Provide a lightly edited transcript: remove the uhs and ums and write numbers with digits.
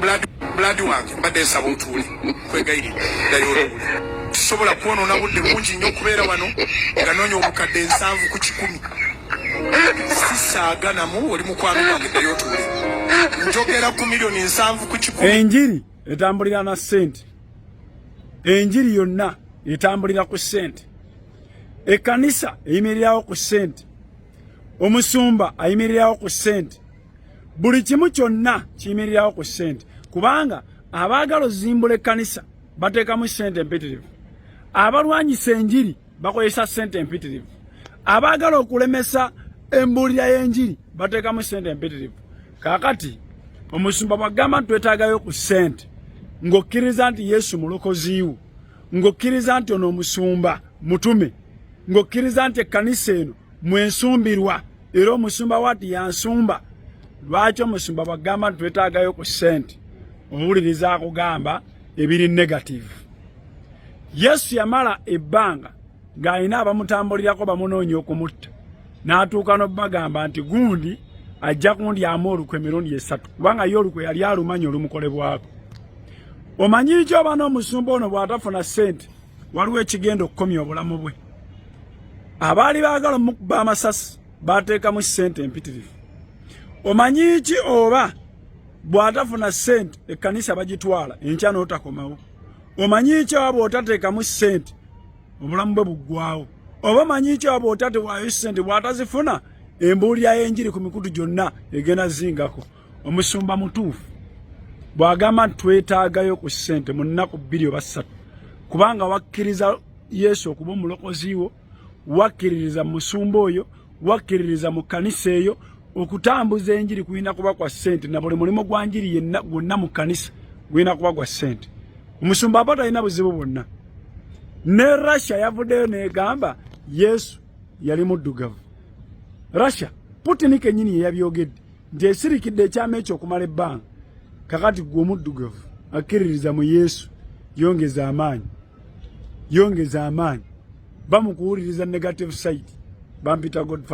blood wange mbadde nsaba otuuli kwegayirira ddala olwobuli tusobola kwonoona budde bungi nnyo okubeera wano nga noonya obukadde 7 ku 10 sisaaganamu oli mukwano gwange ddala otuuli njogera ku milioni 7 ku 10. Enjiri etambulira na ssente. Enjiri yonna etambulira ku ssente. Ekkanisa eyimirirawo ku ssente. Omusumba ayimirirawo ku ssente. Buli kimu kyonna kiyimirirawo ku ssente. Kubanga abaagala ozimbula ekkanisa bateekamu ssente empitirivu. Abalwanyisa enjiri bakozesa ssente empitirivu. Abaagala okulemesa embuulira y'enjiri bateekamu ssente empitirivu. Kaakati omusumba bw'agamba twetaagayo ku ssente, ng'okkiriza nti Yesu mulokozi wo, ng'okkiriza nti ono omusumba mutume, ng'okkiriza nti ekkanisa eno mwensumbirwa era omusumba wati yansumba. Lwaki omusumba bw'agamba nti twetaagayo ku ssente owuliriza akugamba ebiri negative? Yesu yamala ebbanga ng'alina abamutambulirako bamunoonya okumutta, n'atuuka n'obagamba nti gundi ajja kundyamu olukwe emirundi 3 kubanga ye olukwe yali alumanya olumukolebwako. Omanyi ki oba n'omusumba ono bw'atafuna ssente waliwo ekigenda okukomya obulamu bwe? Abaali baagala omukuba amasasi baateekamu ssente empitirivu. Omanyi ki oba bw'atafuna ssente ekkanisa bagitwala enkya n'otakomawo? Omanyi ki oba bw'otateekamu ssente obulamu bwe buggwawo? Oba omanyi ki oba bw'otatewaayo ssente bw'atazifuna embuulira y'enjiri ku mikutu gyonna egenda zingako? Omusumba mutuufu bw'agamba nti twetaagayo ku ssente mu nnaku 2 oba 3 kubanga wakkiriza Yesu okuba omulokozi wo, wakkiririza musumba oyo, wakkiririza mu kkanisa eyo, okutambuza enjiri kulina kuba kwa ssente, na buli mulimu gwa njiri yenna gwonna mu kkanisa gulina kuba gwa ssente. Omusumba aba talina buzibu bwonna. Ne Russia yavuddeyo n'egamba Yesu yali muddugavu. Russia Putin kennyini ye yabyogedde nti esirikidde ekyama ekyo okumala ebbanga. Kakati gwe omuddugavu akkiririza mu Yesu, yongeza amaanyi bamukuwuliriza negative side bampita God